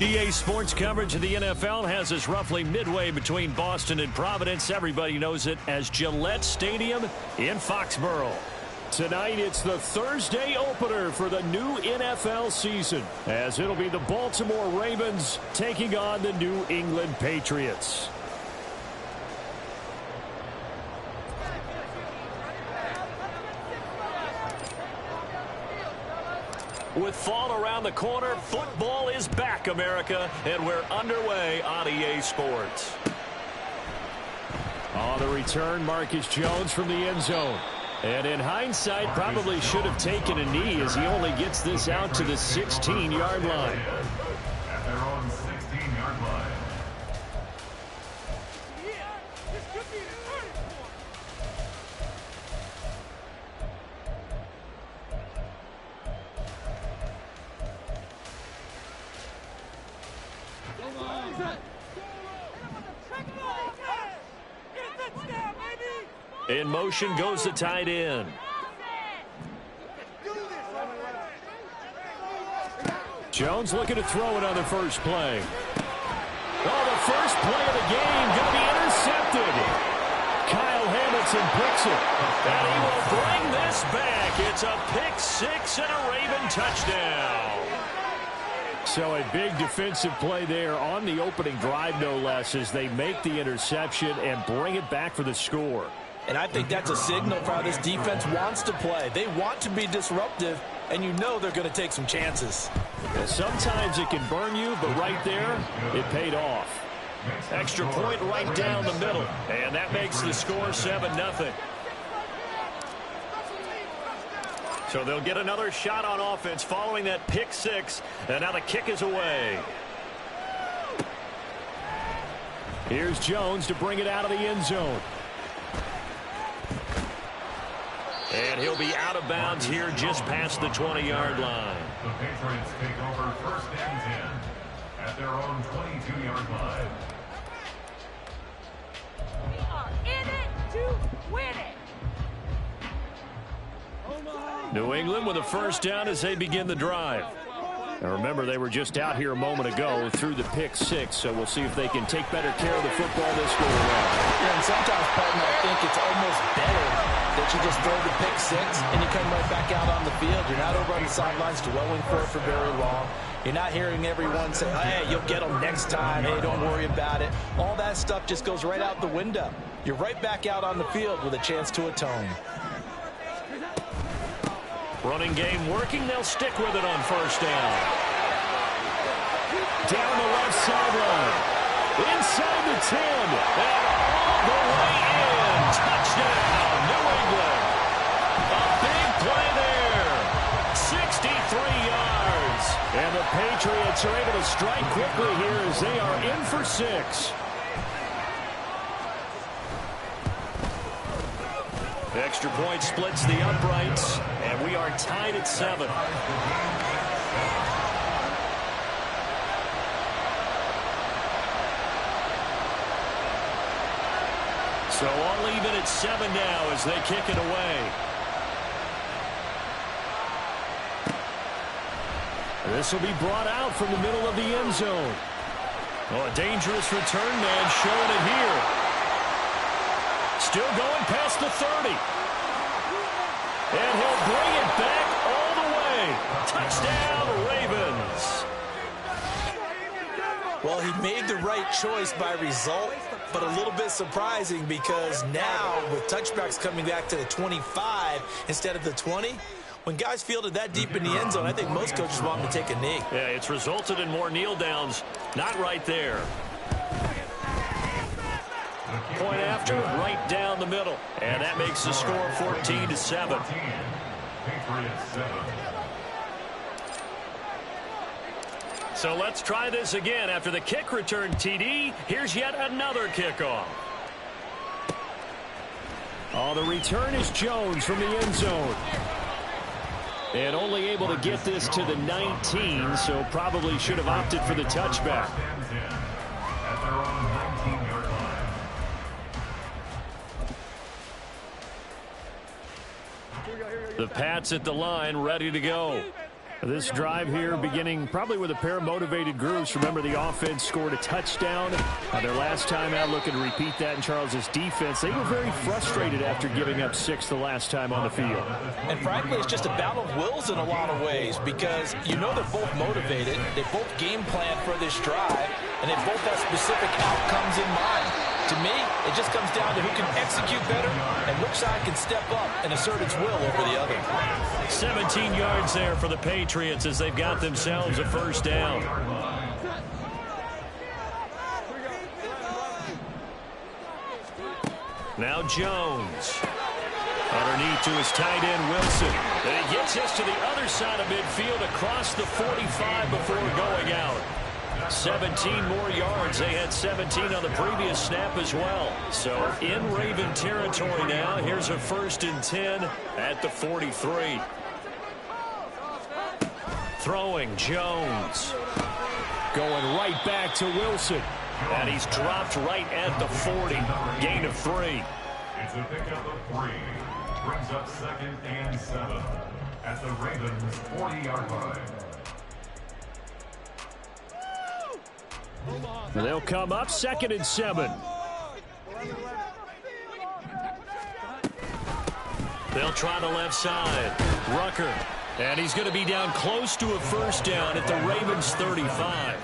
EA Sports coverage of the NFL has us roughly midway between Boston and Providence. Everybody knows it as Gillette Stadium in Foxborough. Tonight, it's the Thursday opener for the new NFL season, as it'll be the Baltimore Ravens taking on the New England Patriots. With fall around the corner, football is back, America, and we're underway on EA Sports. On the return, Marcus Jones from the end zone. And in hindsight, probably should have taken a knee as he only gets this out to the 16-yard line. At their own 16-yard line. In motion goes the tight end. Jones looking to throw it on the first play. Oh, the first play of the game going to be intercepted. Kyle Hamilton picks it. And he will bring this back. It's a pick six and a Raven touchdown. So a big defensive play there on the opening drive, no less, as they make the interception and bring it back for the score. And I think that's a signal for how this defense wants to play. They want to be disruptive, and you know they're going to take some chances. Sometimes it can burn you, but right there, it paid off. Extra point right down the middle, and that makes the score 7-0. So they'll get another shot on offense following that pick six, and now the kick is away. Here's Jones to bring it out of the end zone. And he'll be out of bounds here just past the 20-yard line. The Patriots take over first and 10 at their own 22-yard line. We are in it to win it. New England with a first down as they begin the drive. And remember, they were just out here a moment ago through the pick six, so we'll see if they can take better care of the football this go around. Yeah, and sometimes, partner, I think it's almost better that you just throw the pick six and you come right back out on the field. You're not over on the sidelines dwelling for it for very long. You're not hearing everyone say, hey, you'll get them next time. Hey, don't worry about it. All that stuff just goes right out the window. You're right back out on the field with a chance to atone. Running game working. They'll stick with it on first down. Down the left sideline. Inside the 10. And all the way in. Touchdown, New England. A big play there. 63 yards. And the Patriots are able to strike quickly here as they are in for 6. Extra point splits the uprights, and we are tied at 7. So all even at 7 now as they kick it away. This will be brought out from the middle of the end zone. Oh, a dangerous return man showing it here. Still going past the 30. And he'll bring it back all the way. Touchdown, Ravens. Well, he made the right choice by result, but a little bit surprising because now with touchbacks coming back to the 25 instead of the 20, when guys fielded that deep in the end zone, I think most coaches want them to take a knee. Yeah, it's resulted in more kneel downs. Not right there. Point after, right down the middle. And that makes the score 14-7. Patriots 7. So let's try this again. After the kick return TD, here's yet another kickoff. Oh, the return is Jones from the end zone. And only able to get this to the 19, so probably should have opted for the touchback. At their own 19-yard line. The Pats at the line, ready to go. This drive here beginning probably with a pair of motivated groups. Remember, the offense scored a touchdown their last time out. Looking to repeat that in Charles's defense. They were very frustrated after giving up 6 the last time on the field. And frankly, it's just a battle of wills in a lot of ways because you know they're both motivated. They both game plan for this drive, and they both have specific outcomes in mind. To me, it just comes down to who can execute better and which side can step up and assert its will over the other. 17 yards there for the Patriots as they've got themselves a first down. Now Jones. Underneath to his tight end, Wilson. And he gets us to the other side of midfield across the 45 before going out. 17 more yards. They had 17 on the previous snap as well. So in Raven territory now. Here's a 1st and 10 at the 43. Throwing Jones. Going right back to Wilson. And he's dropped right at the 40. Gain of 3. It's a pickup of 3. Brings up 2nd and 7 at the Ravens' 40-yard line. And they'll come up 2nd and 7. They'll try the left side. Rucker. And he's going to be down close to a first down at the Ravens' 35.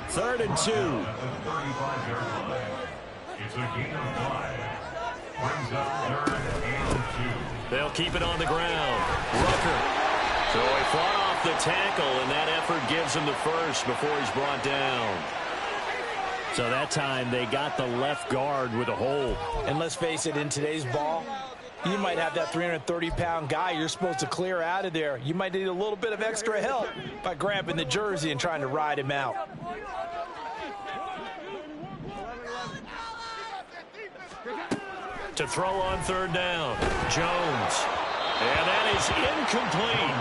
3rd and 2. At the 35-yard line. It's a gain of 5. Brings up 3rd and 2. They'll keep it on the ground. Rucker. So he fought off the tackle, and that effort gives him the first before he's brought down. So that time they got the left guard with a hold. And let's face it, in today's ball, you might have that 330-pound guy you're supposed to clear out of there. You might need a little bit of extra help by grabbing the jersey and trying to ride him out. To throw on 3rd down, Jones. And that is incomplete.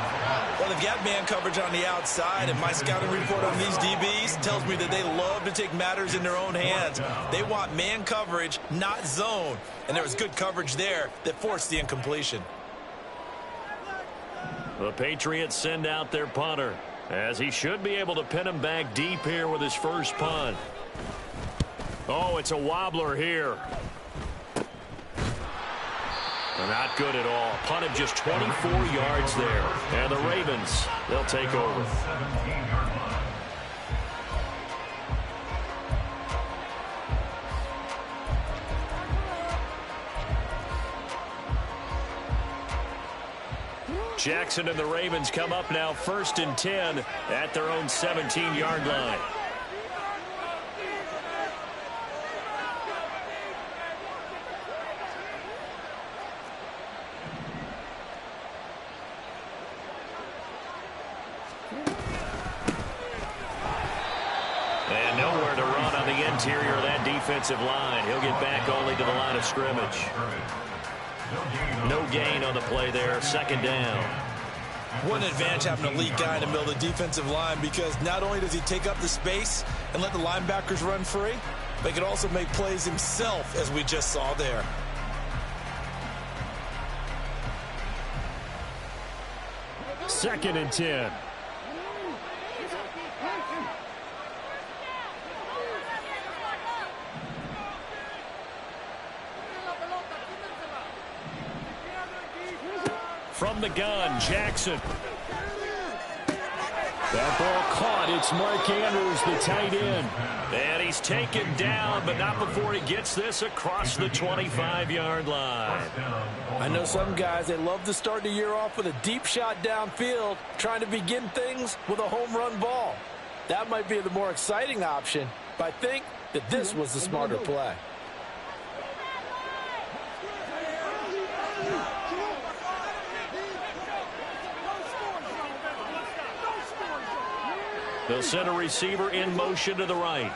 Well, they've got man coverage on the outside, and my scouting report on these DBs tells me that they love to take matters in their own hands. They want man coverage, not zone. And there was good coverage there that forced the incompletion. The Patriots send out their punter, as he should be able to pin him back deep here with his first punt. Oh, it's a wobbler here. Not good at all. Punt of just 24 yards there. And the Ravens, they'll take over. 17-yard line. Jackson and the Ravens come up now 1st and 10 at their own 17-yard line. And nowhere to run on the interior of that defensive line. He'll get back only to the line of scrimmage. No gain on the play there. 2nd down. What an advantage having a elite guy in the middle of the defensive line, because not only does he take up the space and let the linebackers run free, but he can also make plays himself, as we just saw there. Second and 10. From the gun, Jackson. That ball caught. It's Mark Andrews, the tight end. And he's taken down, but not before he gets this across the 25-yard line. I know some guys, they love to start the year off with a deep shot downfield, trying to begin things with a home run ball. That might be the more exciting option, but I think that this was the smarter play. They'll send a receiver in motion to the right.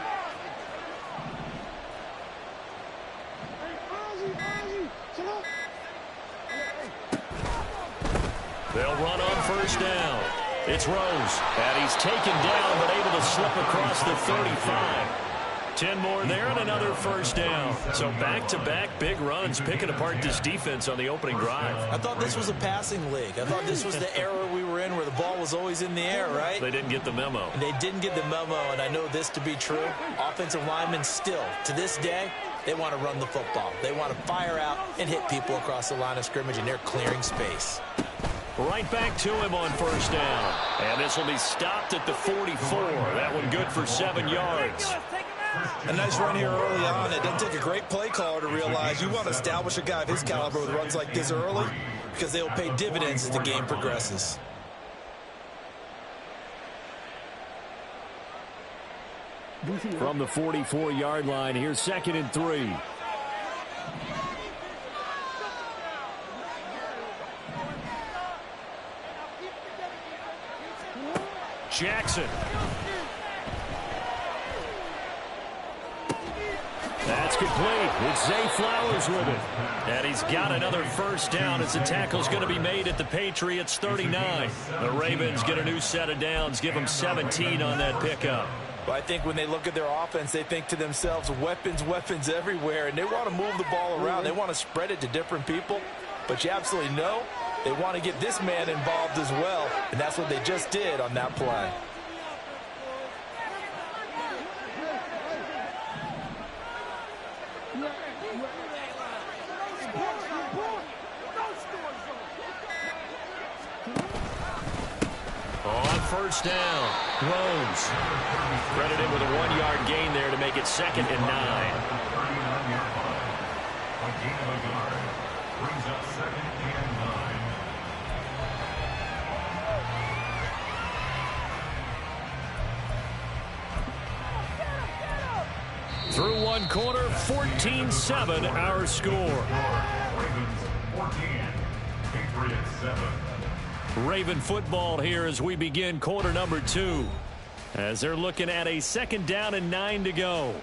They'll run on 1st down. It's Rose, and he's taken down but able to slip across the 35. 10 more there and another first down. So back-to-back big runs picking apart this defense on the opening drive. I thought this was a passing league. I thought this was the era we were in where the ball was always in the air, right? They didn't get the memo. And they didn't get the memo, and I know this to be true. Offensive linemen still, to this day, they want to run the football. They want to fire out and hit people across the line of scrimmage, and they're clearing space. Right back to him on first down. And this will be stopped at the 44. That one good for 7 yards. A nice run here early on. It doesn't take a great play caller to realize you want to establish a guy of his caliber with runs like this early because they'll pay dividends as the game progresses. From the 44-yard line, here's 2nd and 3. Jackson. That's complete. It's Zay Flowers with it. And he's got another first down as the tackle's going to be made at the Patriots 39. The Ravens get a new set of downs, give them 17 on that pickup. But I think when they look at their offense, they think to themselves, weapons, weapons everywhere, and they want to move the ball around. They want to spread it to different people. But you absolutely know they want to get this man involved as well, and that's what they just did on that play. On first down, Rose. Credited with a 1-yard gain there to make it 2nd and 9. Brings up 2nd and 9. Through one quarter, 14-7 our score. Ravens 14, Patriots 7. Raven football here as we begin quarter number 2. As they're looking at a 2nd down and 9 to go.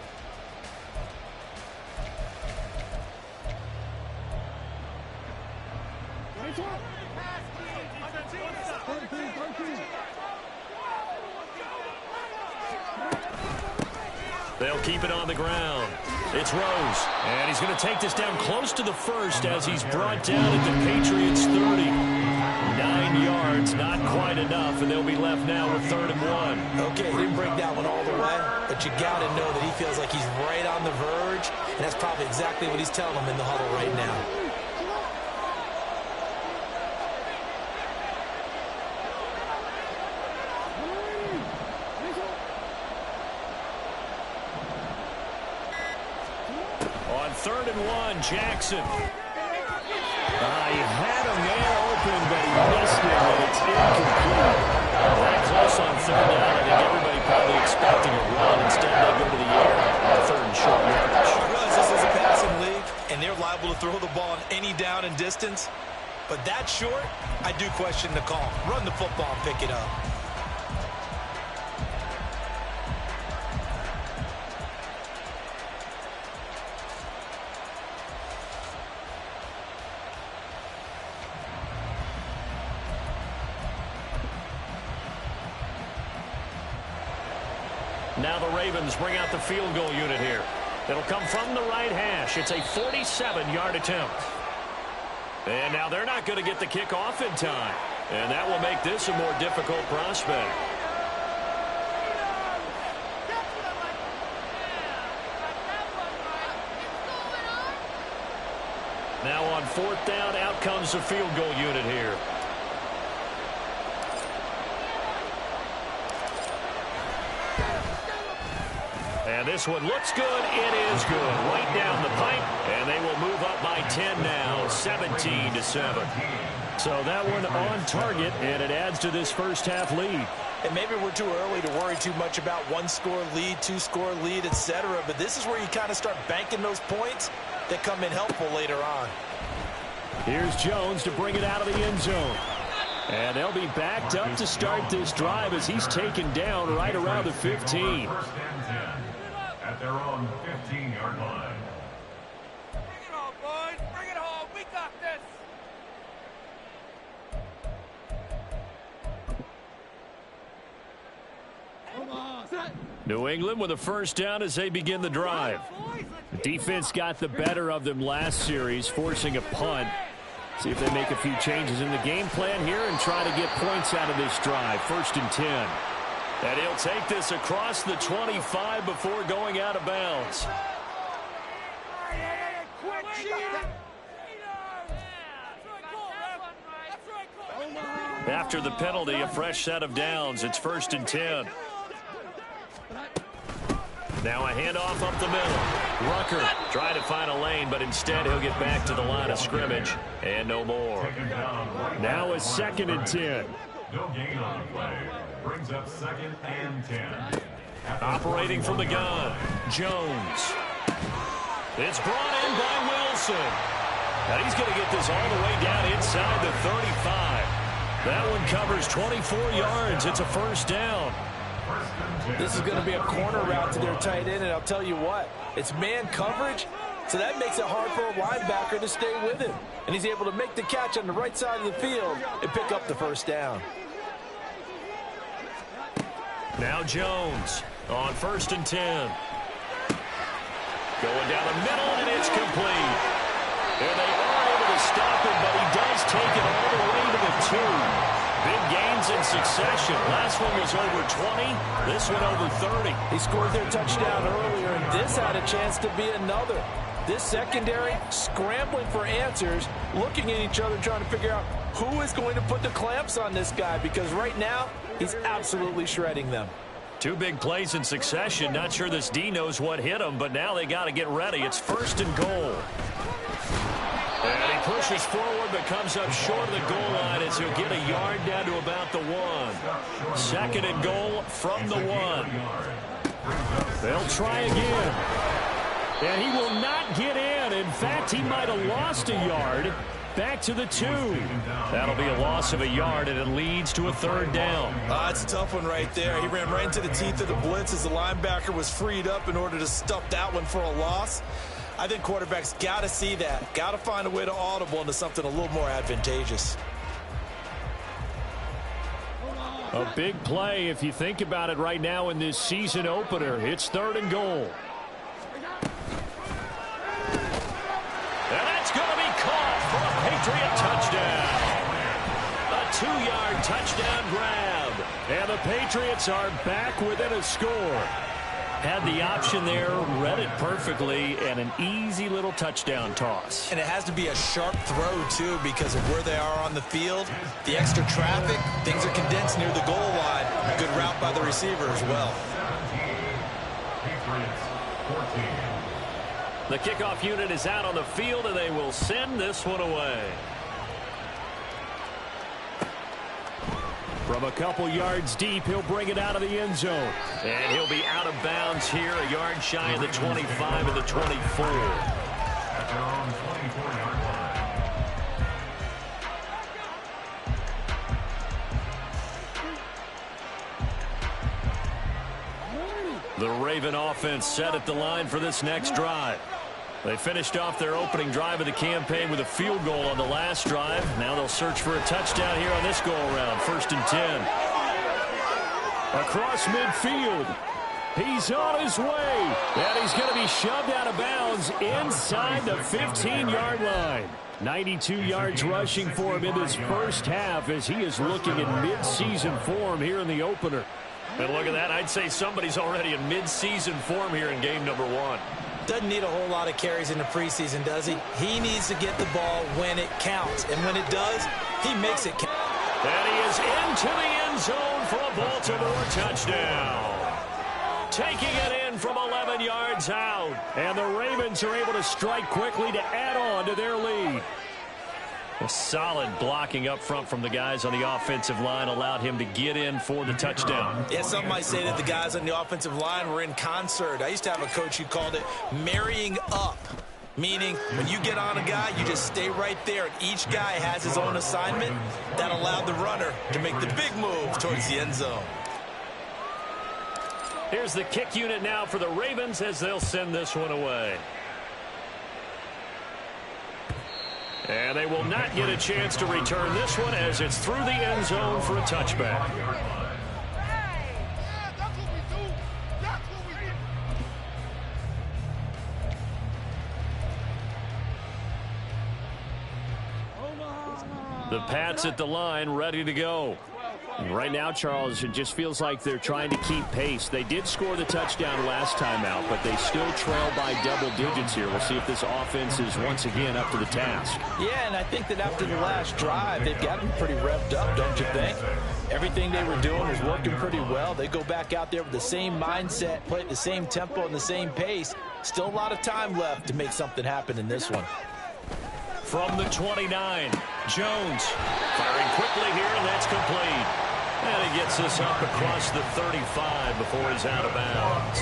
They'll keep it on the ground. It's Rose, and he's going to take this down close to the first as he's brought down at the Patriots 30. 9 yards, not quite enough, and they'll be left now with 3rd and 1. Okay, he didn't break that one all the way, but you got to know that he feels like he's right on the verge, and that's probably exactly what he's telling them in the huddle right now. On 3rd and 1, Jackson. He had a man open, but he missed it, and it's incomplete. That close on 3rd down. I think everybody probably expecting a run. Instead, they go to the air on 3rd and short yardage. I realize this is a passing league, and they're liable to throw the ball on any down and distance. But that short, I do question the call. Run the football and pick it up. Now the Ravens bring out the field goal unit here. It'll come from the right hash. It's a 47-yard attempt. And now they're not going to get the kick off in time. And that will make this a more difficult prospect. Now on 4th down, out comes the field goal unit here. And this one looks good. It is good. Right down the pipe. And they will move up by 10 now, 17-7. So that one on target, and it adds to this first half lead. And maybe we're too early to worry too much about 1-score lead, 2-score lead, etc. But this is where you kind of start banking those points that come in helpful later on. Here's Jones to bring it out of the end zone. And they'll be backed up to start this drive as he's taken down right around the 15. 1st and 10 at their own 15-yard line. Bring it on, boys. Bring it home. We got this. Come on. Set. New England with a first down as they begin the drive. The defense got the better of them last series, forcing a punt. See if they make a few changes in the game plan here and try to get points out of this drive. 1st and 10. And he'll take this across the 25 before going out of bounds. After the penalty, a fresh set of downs. It's 1st and 10. Now a handoff up the middle. Rucker trying to find a lane, but instead he'll get back to the line of scrimmage. And no more. Now a 2nd and 10. No gain on the play. Brings up 2nd and 10. Operating from the gun, Jones. It's brought in by Wilson. And he's going to get this all the way down inside the 35. That one covers 24 yards. It's a first down. This is going to be a corner route to their tight end, and I'll tell you what, it's man coverage, so that makes it hard for a linebacker to stay with him. And he's able to make the catch on the right side of the field and pick up the first down. Now Jones on 1st and 10. Going down the middle, and it's complete. And they are able to stop him, but he does take it all the way to the 2. Big gains in succession. Last one was over 20. This one over 30. He scored their touchdown earlier, and this had a chance to be another. This secondary scrambling for answers, looking at each other, trying to figure out who is going to put the clamps on this guy, because right now he's absolutely shredding them. 2 big plays in succession. Not sure this D knows what hit him, but now they got to get ready. It's 1st and goal. And he pushes forward but comes up short of the goal line as he'll get a yard down to about the 1. 2nd and goal from the 1. They'll try again. And he will not get in. In fact, he might have lost a yard. Back to the 2. That'll be a loss of a yard, and it leads to a 3rd down. It's a tough one right there. He ran right into the teeth of the blitz as the linebacker was freed up in order to stuff that one for a loss. I think quarterbacks got to see that. Got to find a way to audible into something a little more advantageous. A big play if you think about it right now in this season opener. It's 3rd and goal. And that's going to be caught for a Patriot touchdown. A 2-yard touchdown grab. And the Patriots are back within a score. Had the option there, read it perfectly, and an easy little touchdown toss. And it has to be a sharp throw, too, because of where they are on the field. The extra traffic, things are condensed near the goal line. Good route by the receiver as well. The kickoff unit is out on the field, and they will send this one away. From a couple yards deep, he'll bring it out of the end zone. And he'll be out of bounds here, a yard shy of the 25 and the 24. At their own 24-yard line. The Raven offense set at the line for this next drive. They finished off their opening drive of the campaign with a field goal on the last drive. Now they'll search for a touchdown here on this go-around. 1st and 10. Across midfield. He's on his way. And he's going to be shoved out of bounds inside the 15-yard line. 92 yards rushing for him in this first half as he is looking in mid-season form here in the opener. And look at that. I'd say somebody's already in mid-season form here in game number 1. Doesn't need a whole lot of carries in the preseason, does he? He needs to get the ball when it counts. And when it does, he makes it count. And he is into the end zone for a Baltimore touchdown. Taking it in from 11 yards out. And the Ravens are able to strike quickly to add on to their lead. A solid blocking up front from the guys on the offensive line allowed him to get in for the touchdown. Yeah, some might say that the guys on the offensive line were in concert. I used to have a coach who called it marrying up, meaning when you get on a guy, you just stay right there, and each guy has his own assignment. That allowed the runner to make the big move towards the end zone. Here's the kick unit now for the Ravens as they'll send this one away. And they will not get a chance to return this one as it's through the end zone for a touchback. The Pats at the line, ready to go. Right now, Charles, it just feels like they're trying to keep pace. They did score the touchdown last time out, but they still trail by double digits here. We'll see if this offense is once again up to the task. Yeah, and I think that after the last drive, they've gotten pretty revved up, don't you think? Everything they were doing was working pretty well. They go back out there with the same mindset, play at the same tempo and the same pace. Still a lot of time left to make something happen in this one. From the 29, Jones firing quickly here, and that's complete. And he gets us up across the 35 before he's out of bounds.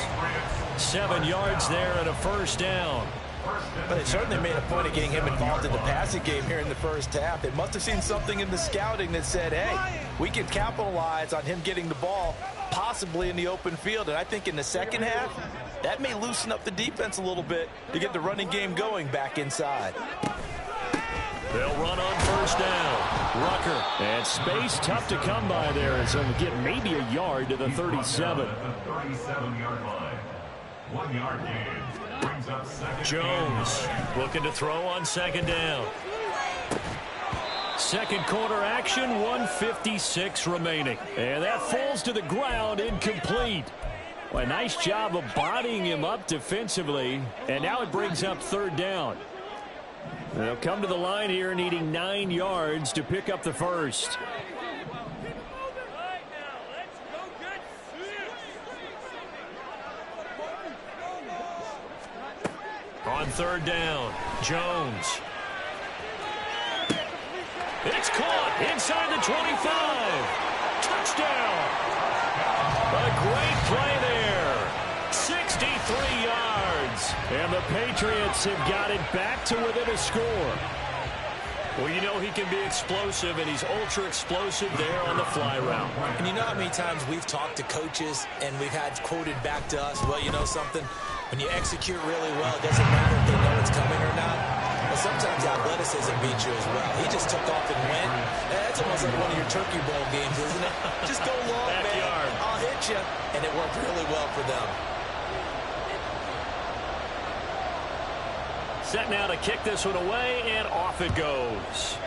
7 yards there and a first down. But they certainly made a point of getting him involved in the passing game here in the first half. They must have seen something in the scouting that said, hey, we can capitalize on him getting the ball possibly in the open field. And I think in the second half, that may loosen up the defense a little bit to get the running game going back inside. They'll run on first down. Rucker. And space tough to come by there as he'll get maybe a yard to the 37. The 37-yard line. 1 yard gain. Brings up second. Jones looking to throw on second down. Second quarter action, 1:56 remaining. And that falls to the ground, incomplete. Well, a nice job of bodying him up defensively. And now it brings up third down. They'll come to the line here needing 9 yards to pick up the first. On third down, Jones. It's caught inside the 25. Touchdown. A great play there. 63 yards. And the Patriots have got it back to within a score. Well, you know he can be explosive, and he's ultra explosive there on the fly route. And you know how many times we've talked to coaches and we've had quoted back to us, well, you know something? When you execute really well, it doesn't matter if they know it's coming or not. But sometimes athleticism beats you as well. He just took off and went. That's almost like one of your Turkey Bowl games, isn't it? Just go long, Backyard. man. I'll hit you. And it worked really well for them. Set now to kick this one away, and off it goes.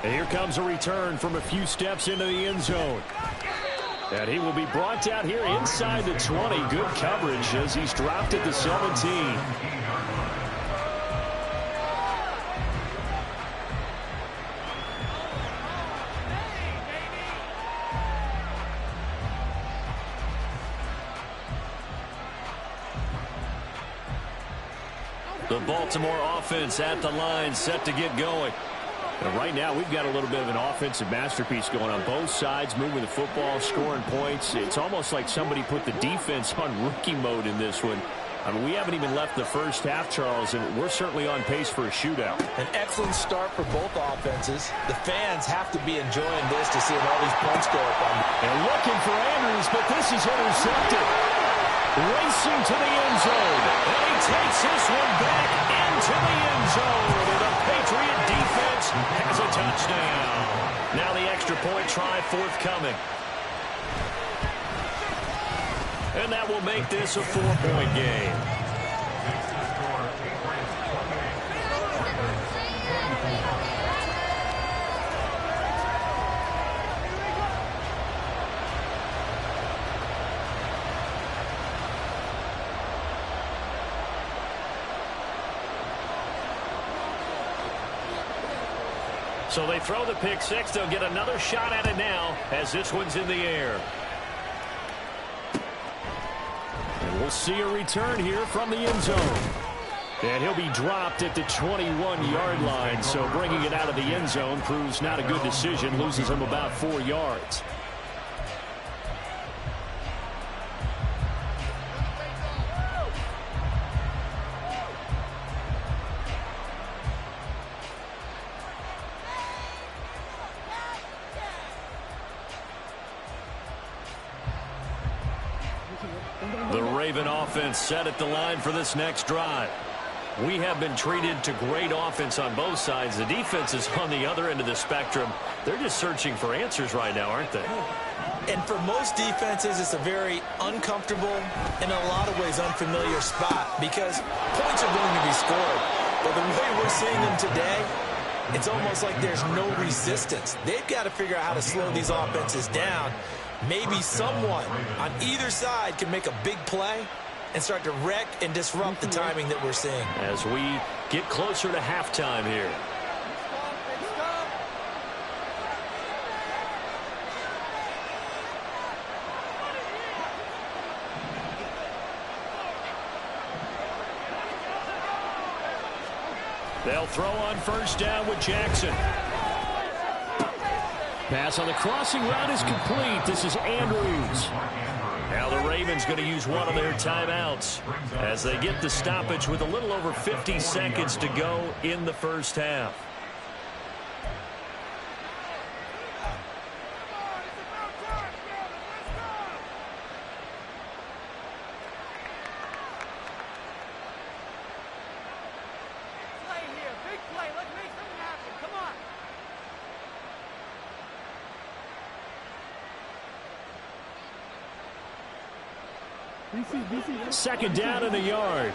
And here comes a return from a few steps into the end zone. And he will be brought out here inside the 20. Good coverage as he's dropped at the 17. The Baltimore offense at the line, set to get going. And right now, we've got a little bit of an offensive masterpiece going on both sides, moving the football, scoring points. It's almost like somebody put the defense on rookie mode in this one. I mean, we haven't even left the first half, Charles, and we're certainly on pace for a shootout. An excellent start for both offenses. The fans have to be enjoying this to see all these points go up on. And looking for Andrews, but this is intercepted. Racing to the end zone. And he takes this one back into the end zone. And the Patriot defense has a touchdown. Now the extra point try forthcoming. And that will make this a 4-point game. So they throw the pick six. They'll get another shot at it now as this one's in the air. And we'll see a return here from the end zone. And he'll be dropped at the 21-yard line. So bringing it out of the end zone proves not a good decision. Loses him about 4 yards. The Raven offense set at the line for this next drive. We have been treated to great offense on both sides. The defense is on the other end of the spectrum. They're just searching for answers right now, aren't they? And for most defenses, it's a very uncomfortable and in a lot of ways unfamiliar spot because points are going to be scored. But the way we're seeing them today, it's almost like there's no resistance. They've got to figure out how to slow these offenses down. Maybe someone on either side can make a big play and start to wreck and disrupt the timing that we're seeing. As we get closer to halftime here. They'll throw on first down with Jackson. Pass on the crossing route is complete. This is Andrews. Now the Ravens going to use one of their timeouts as they get the stoppage with a little over 50 seconds to go in the first half. Second down in a yard.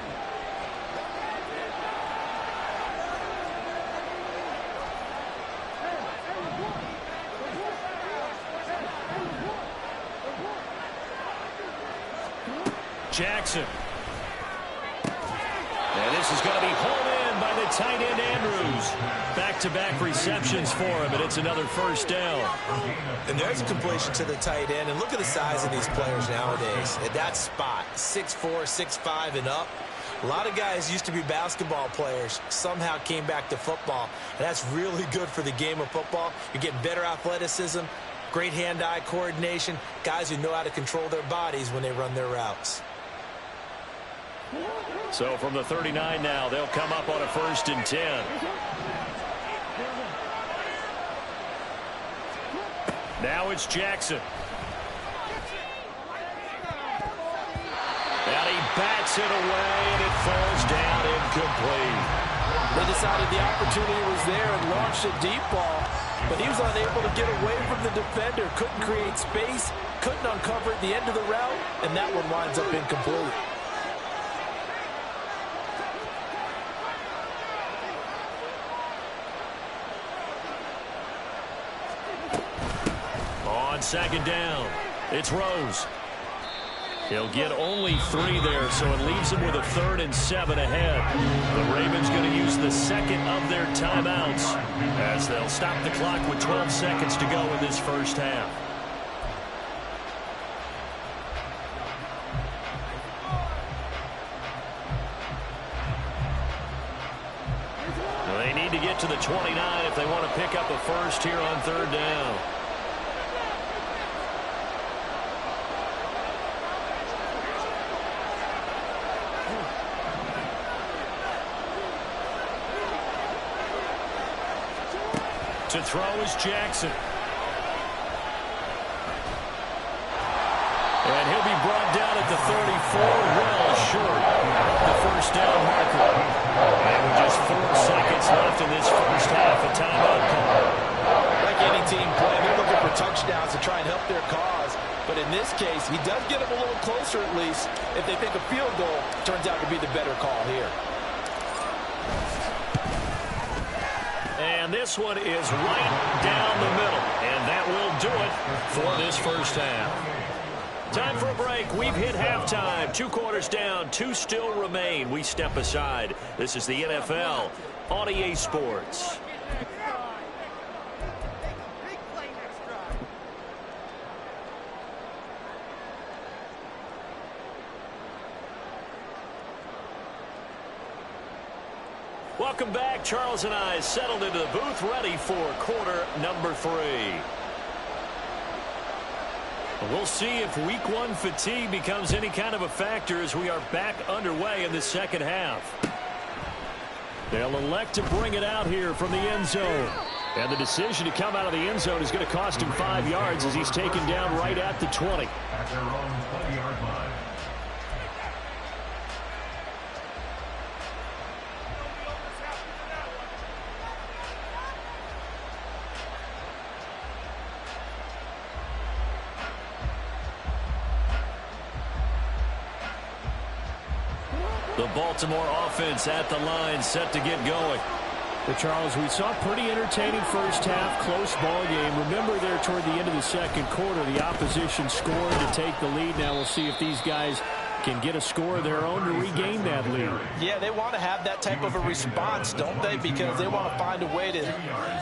Jackson. And this is going to be hauled in by the tight end Andrews. Back-to-back receptions for him, and it's another first down. And there's a completion to the tight end. And look at the size of these players nowadays. At that spot, 6'4", 6'5", and up. A lot of guys used to be basketball players, somehow came back to football. And that's really good for the game of football. You're getting better athleticism, great hand-eye coordination, guys who know how to control their bodies when they run their routes. So from the 39 now, they'll come up on a 1st and 10. Now it's Jackson. And he bats it away, and it falls down incomplete. They decided the opportunity was there and launched a deep ball, but he was unable to get away from the defender, couldn't create space, couldn't uncover at the end of the route, and that one winds up incomplete. On second down, it's Rose. He'll get only 3 there, so it leaves him with a 3rd and 7 ahead. The Ravens going to use the second of their timeouts as they'll stop the clock with 12 seconds to go in this first half. They need to get to the 29 if they want to pick up a first here on 3rd down. To throw is Jackson. And he'll be brought down at the 34, well short the first down marker. And with just 4 seconds left in this first half, a timeout call. Like any team playing, they're looking for touchdowns to try and help their cause. But in this case, he does get them a little closer at least. If they think a field goal turns out to be the better call here. And this one is right down the middle. And that will do it for this first half. Time for a break. We've hit halftime. 2 quarters down, 2 still remain. We step aside. This is the NFL on EA Sports. Welcome back. Charles and I settled into the booth, ready for quarter number 3. We'll see if week 1 fatigue becomes any kind of a factor as we are back underway in the second half. They'll elect to bring it out here from the end zone. And the decision to come out of the end zone is going to cost him 5 yards as he's taken down right at the 20. At their own 20-yard line. The Baltimore offense at the line, set to get going. Well, Charles, we saw a pretty entertaining first half, close ball game. Remember there toward the end of the second quarter, the opposition scored to take the lead. Now we'll see if these guys can get a score of their own to regain that lead. Yeah, they want to have that type of a response, don't they? Because they want to find a way to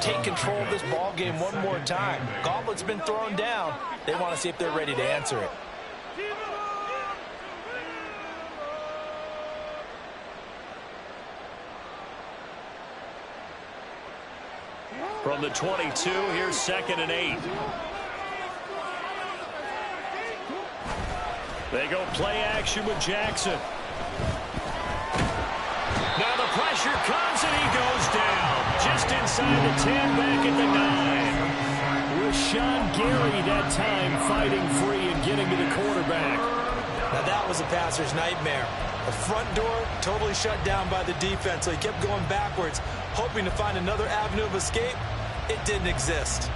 take control of this ball game one more time. Gauntlet's been thrown down. They want to see if they're ready to answer it. From the 22, here's 2nd and 8. They go play action with Jackson. Now the pressure comes and he goes down. Just inside the 10, back at the 9. Rashawn Gary that time fighting free and getting to the quarterback. Now that was a passer's nightmare. The front door totally shut down by the defense, so he kept going backwards, hoping to find another avenue of escape. It didn't exist.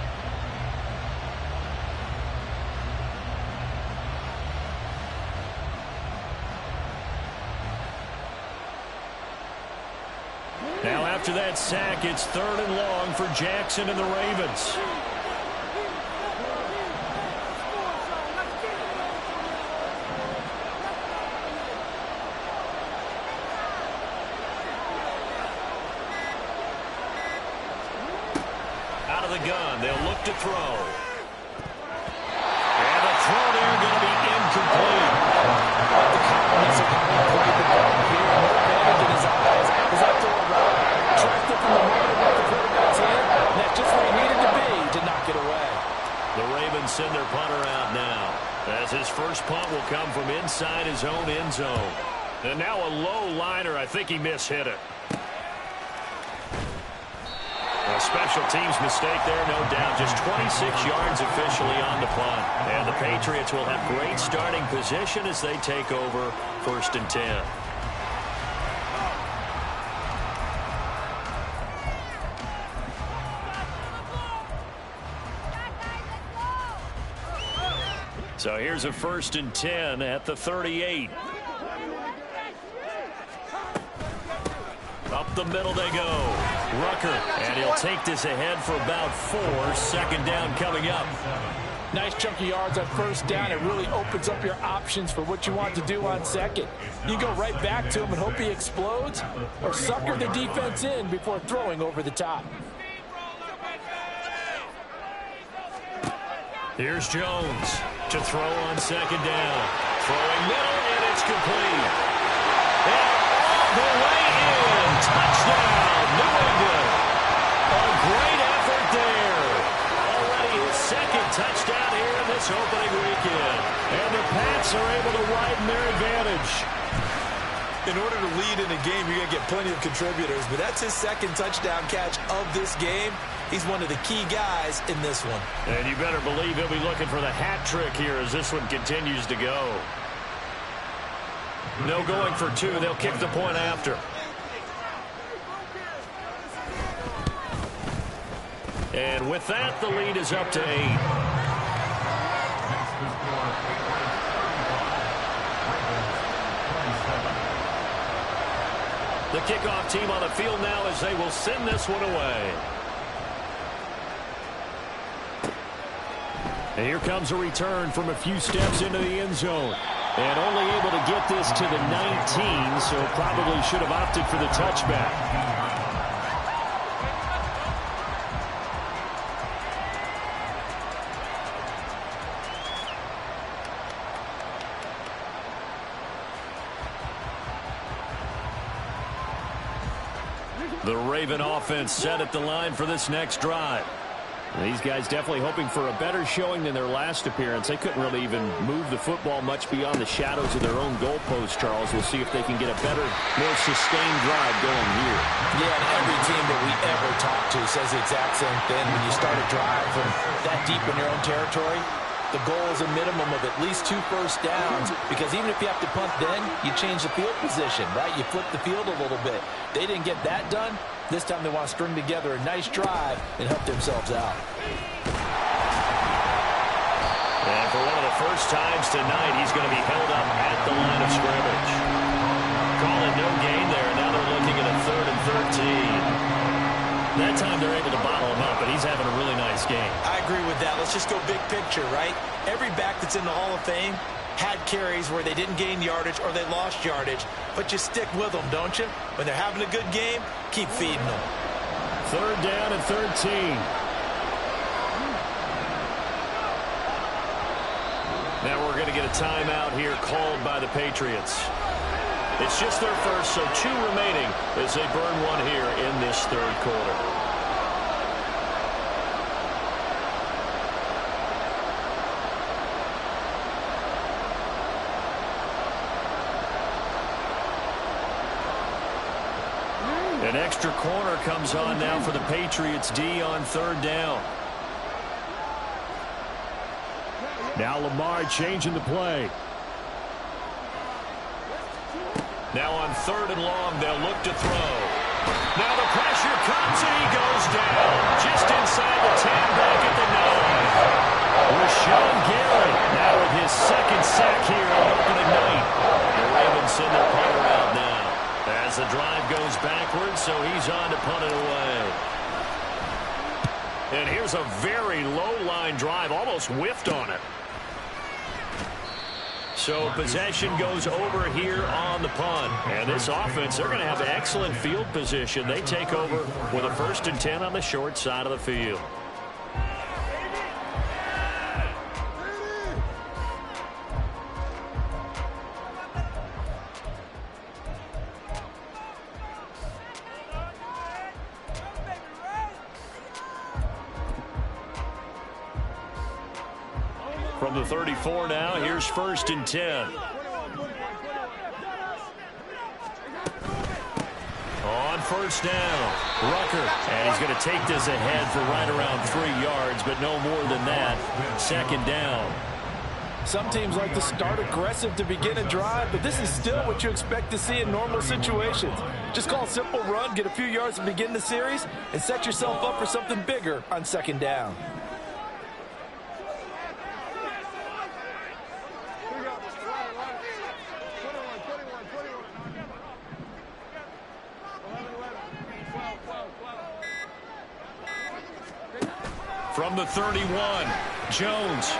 Now after that sack, it's 3rd and long for Jackson and the Ravens. Out of the gun, they'll look to throw. And the throw there going to be incomplete. The confidence of how he played the ball here. No advantage in his eyes. Was that throw around? Tracked it from the moment of the quarterback's hand. And that's just where he needed to be to knock it away. The Ravens send their punter out now, as his first punt will come from inside his own end zone. And now a low liner. I think he mishit it. A special teams mistake there, no doubt. Just 26 yards officially on the punt. And the Patriots will have great starting position as they take over 1st and 10. So here's a 1st and 10 at the 38. Up the middle they go. Rucker, and he'll take this ahead for about 4. 2nd down coming up. Nice chunky yards on 1st down. It really opens up your options for what you want to do on 2nd. You go right back to him and hope he explodes, or sucker the defense in before throwing over the top. Here's Jones to throw on 2nd down. Throwing middle, and it's complete. And all the way in. Touchdown, New England. A great effort there. Already his 2nd touchdown here in this opening weekend. And the Pats are able to widen their advantage. In order to lead in a game, you're going to get plenty of contributors, but that's his 2nd touchdown catch of this game. He's one of the key guys in this one. And you better believe he'll be looking for the hat trick here as this one continues to go. No going for 2. They'll kick the point after. And with that, the lead is up to 8. The kickoff team on the field now as they will send this one away. And here comes a return from a few steps into the end zone. And only able to get this to the 19, so probably should have opted for the touchback. The Raven offense set at the line for this next drive. These guys definitely hoping for a better showing than their last appearance. They couldn't really even move the football much beyond the shadows of their own goalpost, Charles. We'll see if they can get a better, more sustained drive going here. Yeah, and every team that we ever talk to says the exact same thing. When you start a drive from that deep in your own territory, the goal is a minimum of at least 2 first downs, because even if you have to punt then, you change the field position, right? You flip the field a little bit. They didn't get that done. This time they want to string together a nice drive and help themselves out. And for one of the first times tonight, he's going to be held up at the line of scrimmage. calling no gain there, and now they're looking at a 3rd and 13. That time they're able to bottle him up, but he's having a really nice game. I agree with that. Let's just go big picture, right? Every back that's in the Hall of Fame had carries where they didn't gain yardage or they lost yardage, but you stick with them, don't you? When they're having a good game, keep feeding them. 3rd down and 13. Now we're going to get a timeout here called by the Patriots. It's just their first, so 2 remaining as they burn one here in this 3rd quarter. An extra corner comes on now for the Patriots D on 3rd down. Now Lamar changing the play. Now on 3rd and long, they'll look to throw. Now the pressure comes and he goes down. Just inside the 10, back at the 9. Rashawn Gary now with his 2nd sack here on opening night. The Ravens send their punter out now. As the drive goes backwards, so he's on to punt it away. And here's a very low-line drive, almost whiffed on it. So possession goes over here on the punt. And this offense, they're going to have excellent field position. They take over with a 1st and 10 on the short side of the field. From the 34 now, here's 1st and 10. On 1st down, Rucker. And he's going to take this ahead for right around 3 yards, but no more than that. 2nd down. Some teams like to start aggressive to begin a drive, but this is still what you expect to see in normal situations. Just call a simple run, get a few yards to begin the series, and set yourself up for something bigger on 2nd down. From the 31, Jones.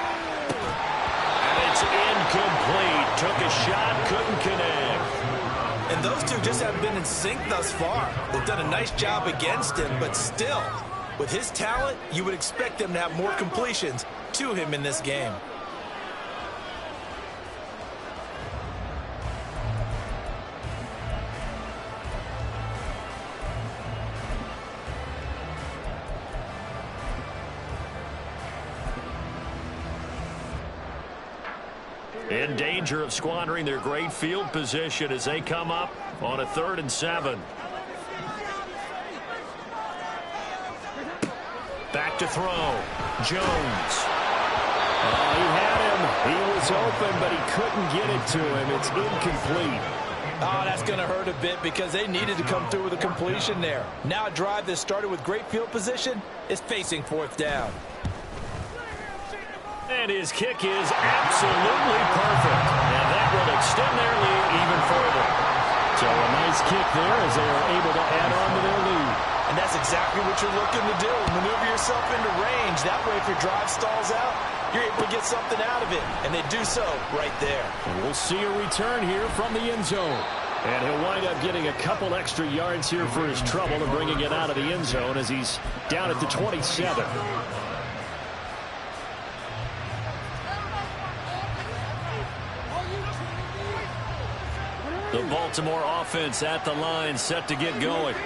And it's incomplete. Took a shot, couldn't connect. And those two just haven't been in sync thus far. They've done a nice job against him, but still, with his talent, you would expect them to have more completions to him in this game. In danger of squandering their great field position as they come up on a 3rd and 7. Back to throw. Jones. Oh, he had him. He was open, but he couldn't get it to him. It's incomplete. Oh, that's going to hurt a bit because they needed to come through with a completion there. Now a drive that started with great field position is facing 4th down. And his kick is absolutely perfect. And that will extend their lead even further. So a nice kick there as they are able to add on to their lead. And that's exactly what you're looking to do. Maneuver yourself into range. That way, if your drive stalls out, you're able to get something out of it. And they do so right there. And we'll see a return here from the end zone. And he'll wind up getting a couple extra yards here for his trouble and bringing it out of the end zone as he's down at the 27. The Baltimore offense at the line, set to get going.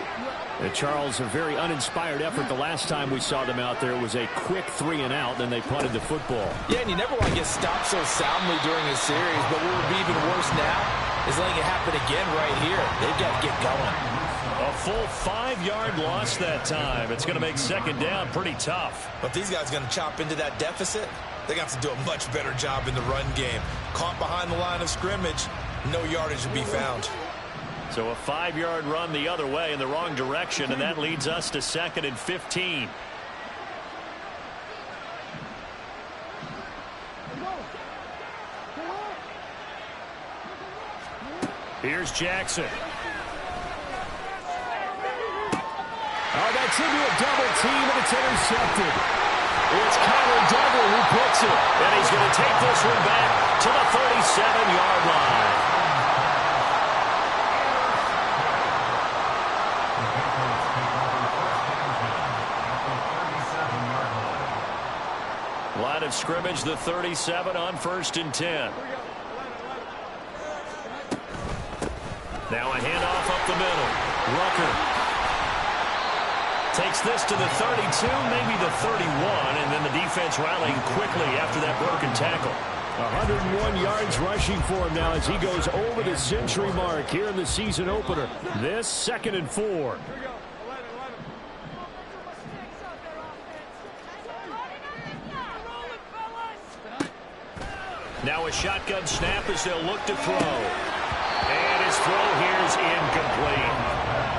And Charles, a very uninspired effort the last time we saw them out there. It was a quick 3 and out, then they punted the football. Yeah, and you never want to get stopped so soundly during a series, but what would be even worse now is letting it happen again right here. They've got to get going. A full 5-yard loss that time. It's going to make 2nd down pretty tough. But these guys are going to chop into that deficit. They're going to have to do a much better job in the run game. Caught behind the line of scrimmage, no yardage to be found. So a 5-yard run the other way in the wrong direction, and that leads us to 2nd and 15. Here's Jackson. Oh, that's into a double team, and it's intercepted. It's Kyler Duggar who picks it. And he's going to take this one back to the 37-yard line. Line of scrimmage, the 37 on 1st and 10. Now a handoff up the middle. Rucker takes this to the 32, maybe the 31, and then the defense rallying quickly after that broken tackle. 101 yards rushing for him now as he goes over the century mark here in the season opener. This 2nd and 4. Now a shotgun snap as they'll look to throw. And his throw here is incomplete.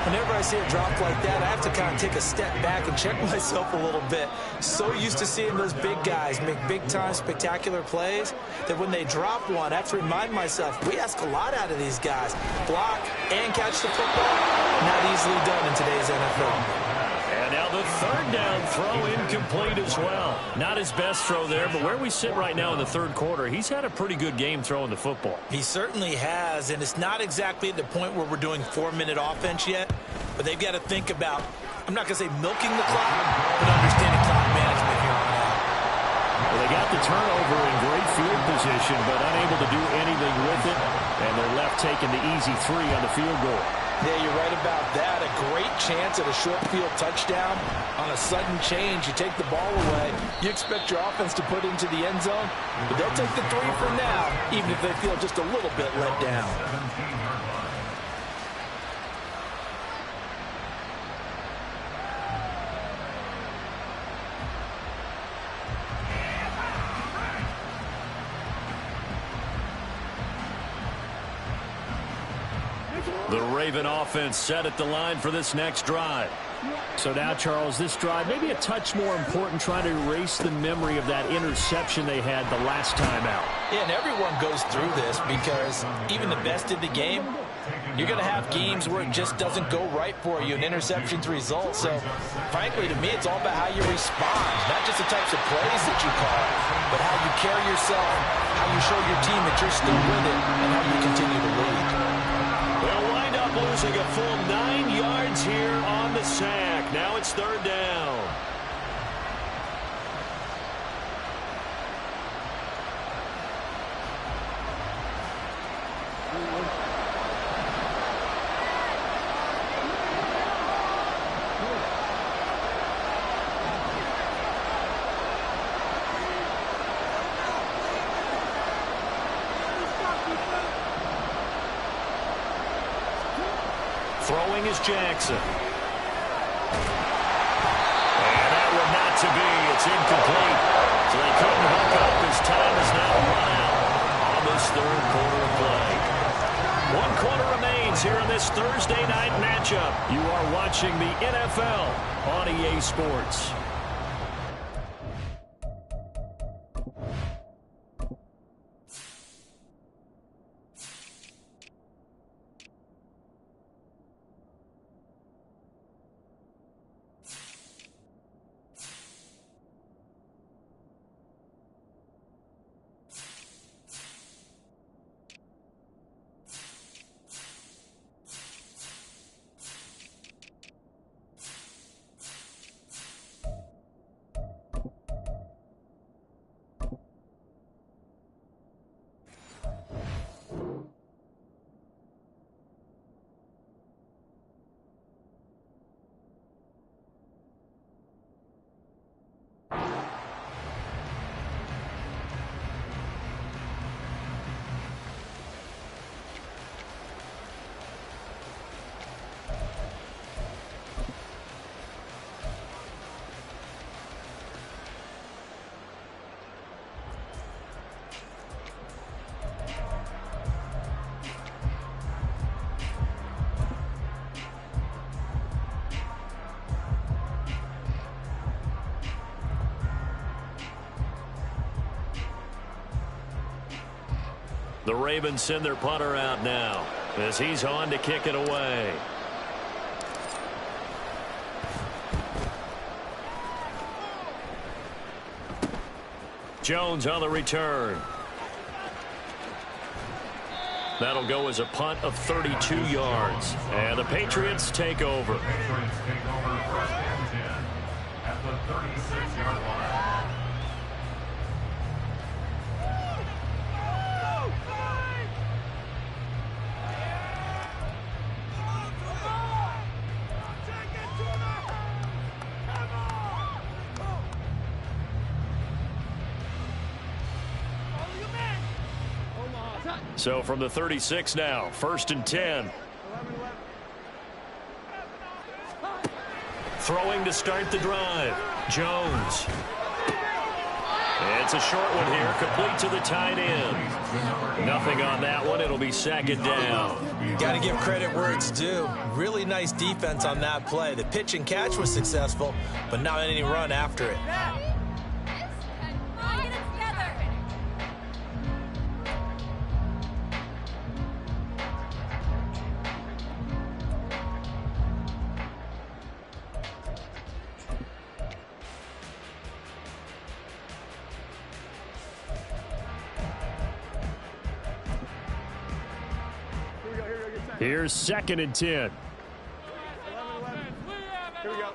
Whenever I see a drop like that, I have to kind of take a step back and check myself a little bit. So used to seeing those big guys make big-time spectacular plays that when they drop one, I have to remind myself, we ask a lot out of these guys. Block and catch the football, not easily done in today's NFL. And now the 3rd down throw incomplete as well. Not his best throw there, but where we sit right now in the 3rd quarter, he's had a pretty good game throwing the football. He certainly has, and it's not exactly at the point where we're doing 4-minute offense yet, but they've got to think about, I'm not going to say milking the clock, but understanding clock management here on out. Well, they got the turnover in great field position, but unable to do anything with it, and they're left taking the easy 3 on the field goal. Yeah, you're right about that. A great chance at a short field touchdown. On a sudden change, you take the ball away. You expect your offense to put into the end zone, but they'll take the 3 for now, even if they feel just a little bit let down. The Raven offense set at the line for this next drive. So now, Charles, this drive maybe a touch more important, trying to erase the memory of that interception they had the last time out. Yeah, and everyone goes through this because even the best in the game, you're going to have games where it just doesn't go right for you, and interceptions result. So, frankly, to me, it's all about how you respond, not just the types of plays that you call, but how you carry yourself, how you show your team that you're still with it, and how you continue to lead. They'll wind up losing a full 9 yards here on the sack. Now it's 3rd down. Throwing is Jackson. And that one not to be. It's incomplete. So they couldn't hook up as time is now run out on this 3rd quarter of play. 1 quarter remains here in this Thursday night matchup. You are watching the NFL on EA Sports. The Ravens send their punter out now. as he's on to kick it away. Jones on the return. That'll go as a punt of 32 yards. And the Patriots take over. The Patriots take over first and 10 at the 36-yard line. So from the 36 now, first and 10. Throwing to start the drive. Jones. It's a short one here, complete to the tight end. Nothing on that one. It'll be second down. Got to give credit where it's due. Really nice defense on that play. The pitch and catch was successful, but not any run after it. Here's second and 10. Here we go.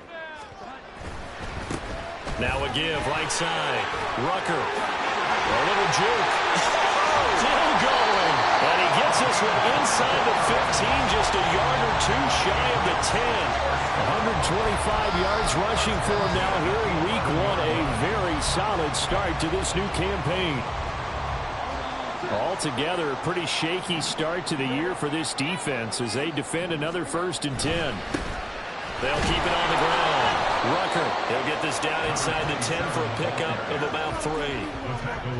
Now a give, right side. Rucker. A little juke. Still going. And he gets this one inside the 15, just a yard or two shy of the 10. 125 yards rushing for him now here in week one. A very solid start to this new campaign. Altogether, a pretty shaky start to the year for this defense as they defend another first and 10. They'll keep it on the ground. Rucker, he'll get this down inside the 10 for a pickup of about 3.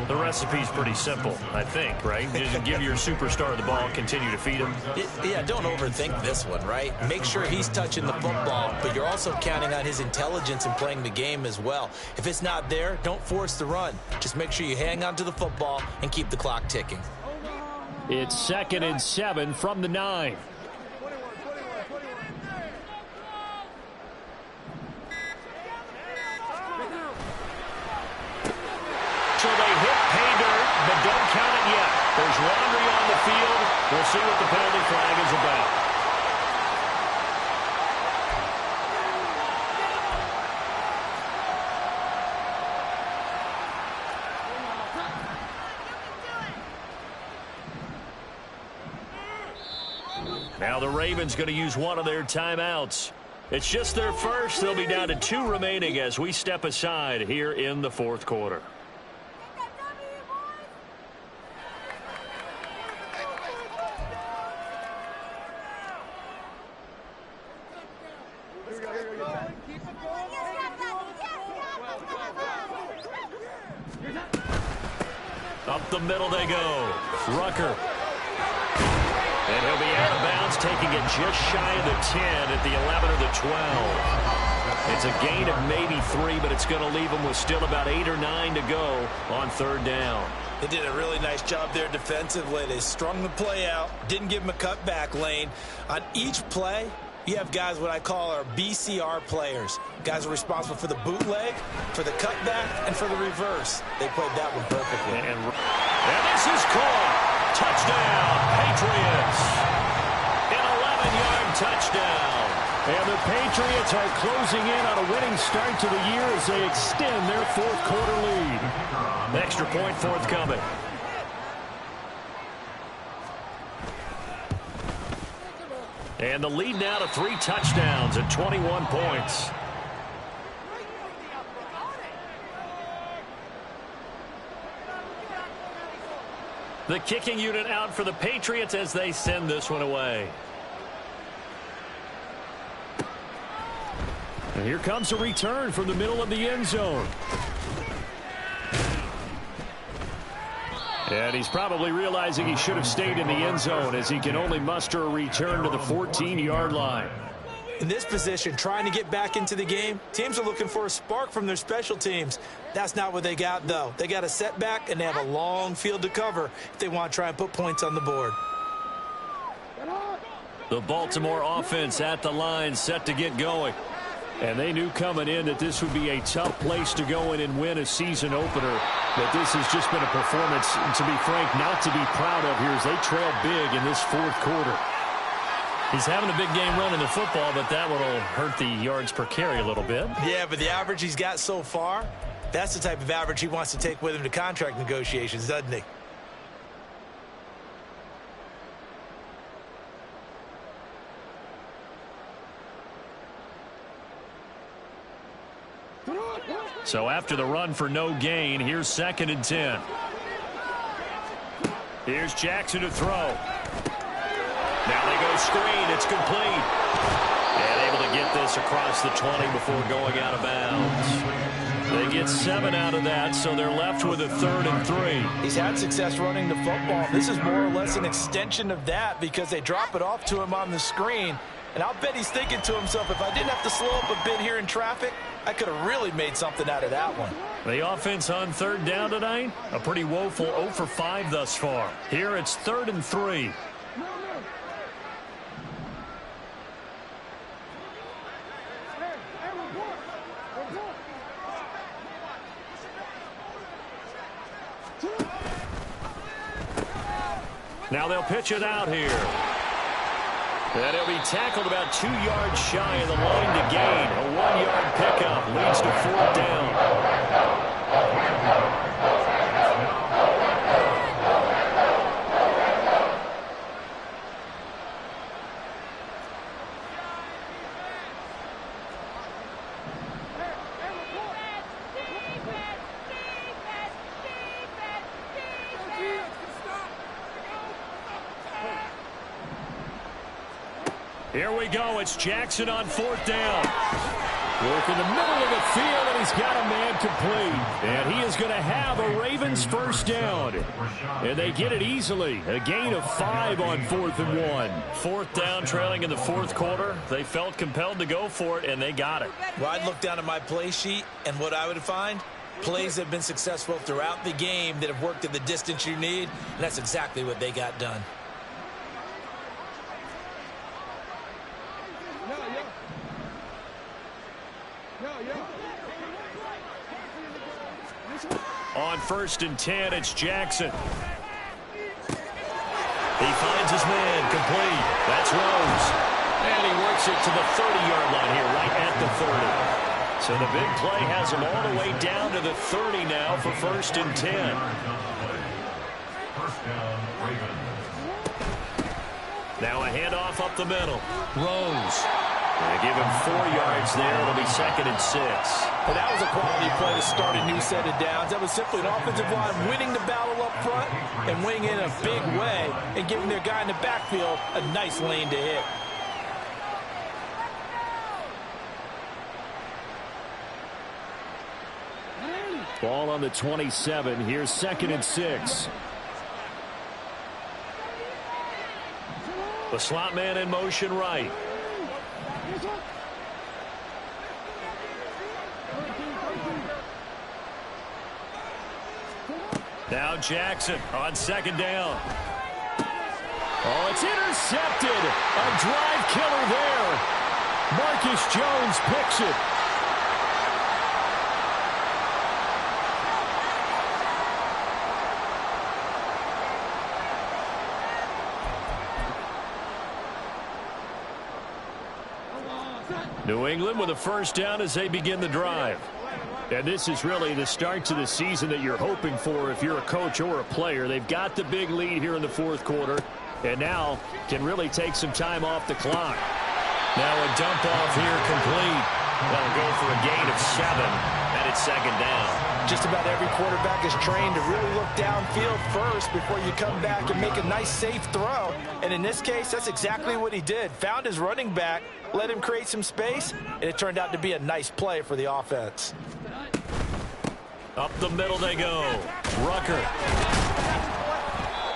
The recipe's pretty simple, I think, right? Just give your superstar the ball, continue to feed him. Yeah, don't overthink this one, right? Make sure he's touching the football, but you're also counting on his intelligence in playing the game as well. If it's not there, don't force the run. Just make sure you hang on to the football and keep the clock ticking. It's second and 7 from the 9. So they hit pay dirt, but don't count it yet. There's laundry on the field. We'll see what the penalty flag is about. Now the Ravens going to use one of their timeouts. It's just their first. They'll be down to 2 remaining as we step aside here in the fourth quarter. Up the middle they go. Rucker. And he'll be out of bounds, taking it just shy of the 10 at the 11 or the 12. It's a gain of maybe 3, but it's going to leave them with still about 8 or 9 to go on third down. They did a really nice job there defensively. They strung the play out, didn't give him a cutback lane. On each play, you have guys what I call our BCR players. Guys are responsible for the bootleg, for the cutback, and for the reverse. They played that one perfectly. And this is caught. Touchdown, Patriots. An 11-yard touchdown. And the Patriots are closing in on a winning start to the year as they extend their fourth quarter lead. Extra point forthcoming. And the lead now to 3 touchdowns and 21 points. The kicking unit out for the Patriots as they send this one away. And here comes a return from the middle of the end zone. And he's probably realizing he should have stayed in the end zone as he can only muster a return to the 14-yard line. In this position, trying to get back into the game, teams are looking for a spark from their special teams. That's not what they got, though. They got a setback, and they have a long field to cover if they want to try and put points on the board. The Baltimore offense at the line, set to get going. And they knew coming in that this would be a tough place to go in and win a season opener. But this has just been a performance, to be frank, not to be proud of here as they trail big in this fourth quarter. He's having a big game running the football, but that one will hurt the yards per carry a little bit. Yeah, but the average he's got so far, that's the type of average he wants to take with him to contract negotiations, doesn't he? So after the run for no gain, here's 2nd and 10. Here's Jackson to throw. Now they go screen. It's complete. And able to get this across the 20 before going out of bounds. They get 7 out of that, so they're left with a 3rd and 3. He's had success running the football. This is more or less an extension of that because they drop it off to him on the screen. And I'll bet he's thinking to himself, if I didn't have to slow up a bit here in traffic, I could have really made something out of that one. The offense on 3rd down tonight, a pretty woeful 0 for 5 thus far. Here it's 3rd and 3. Now they'll pitch it out here. And he'll be tackled about 2 yards shy of the line to gain. A 1-yard pickup leads to 4th down. Here we go. It's Jackson on 4th down. Work in the middle of the field, and he's got a man complete. And he is going to have a Ravens 1st down. And they get it easily. A gain of 5 on 4th and 1. 4th down, trailing in the 4th quarter. They felt compelled to go for it, and they got it. Well, I'd look down at my play sheet, and what I would find, plays have been successful throughout the game that have worked at the distance you need, and that's exactly what they got done. On 1st and 10, it's Jackson. He finds his man, complete. That's Rose. And he works it to the 30-yard line here, right at the 30. So the big play has him all the way down to the 30 now for 1st and 10. Now a handoff up the middle. Rose. They give him 4 yards there. It'll be 2nd and 6. Well, that was a quality play to start a new set of downs. That was simply an offensive line winning the battle up front and winning in a big way and giving their guy in the backfield a nice lane to hit. Ball on the 27. Here's 2nd and 6. The slot man in motion right. Now Jackson on 2nd down. Oh, it's intercepted. A drive killer there. Marcus Jones picks it. New England with a 1st down as they begin the drive. And this is really the start to the season that you're hoping for if you're a coach or a player. They've got the big lead here in the 4th quarter and now can really take some time off the clock. Now a dump off here complete. That'll go for a gain of 7, and it's 2nd down. Just about every quarterback is trained to really look downfield first before you come back and make a nice, safe throw. And in this case, that's exactly what he did. Found his running back, let him create some space, and it turned out to be a nice play for the offense. Up the middle they go. Rucker.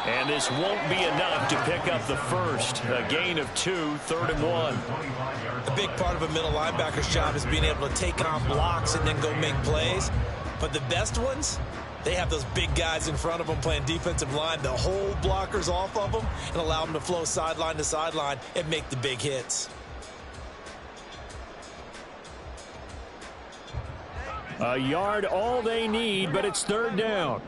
And this won't be enough to pick up the 1st. A gain of 2, 3rd and 1. A big part of a middle linebacker's job is being able to take on blocks and then go make plays. But the best ones, They have those big guys in front of them playing defensive line. They'll hold blockers off of them and allow them to flow sideline to sideline and make the big hits. A yard all they need, but it's third down.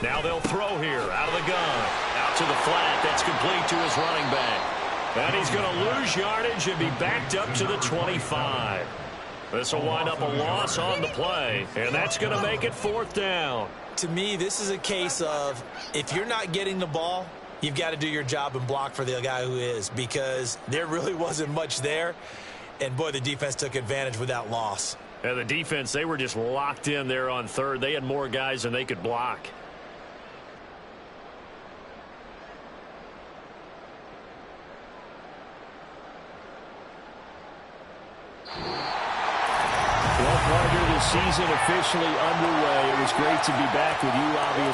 Now they'll throw here out of the gun. Out to the flat. That's complete to his running back. And he's going to lose yardage and be backed up to the 25. This will wind up a loss on the play, and that's going to make it fourth down. To me, this is a case of if you're not getting the ball, you've got to do your job and block for the guy who is, because there really wasn't much there. And, boy, the defense took advantage with that loss. And the defense, they were just locked in there on third. They had more guys than they could block. Well, partner, the season officially underway. It was great to be back with you, obviously.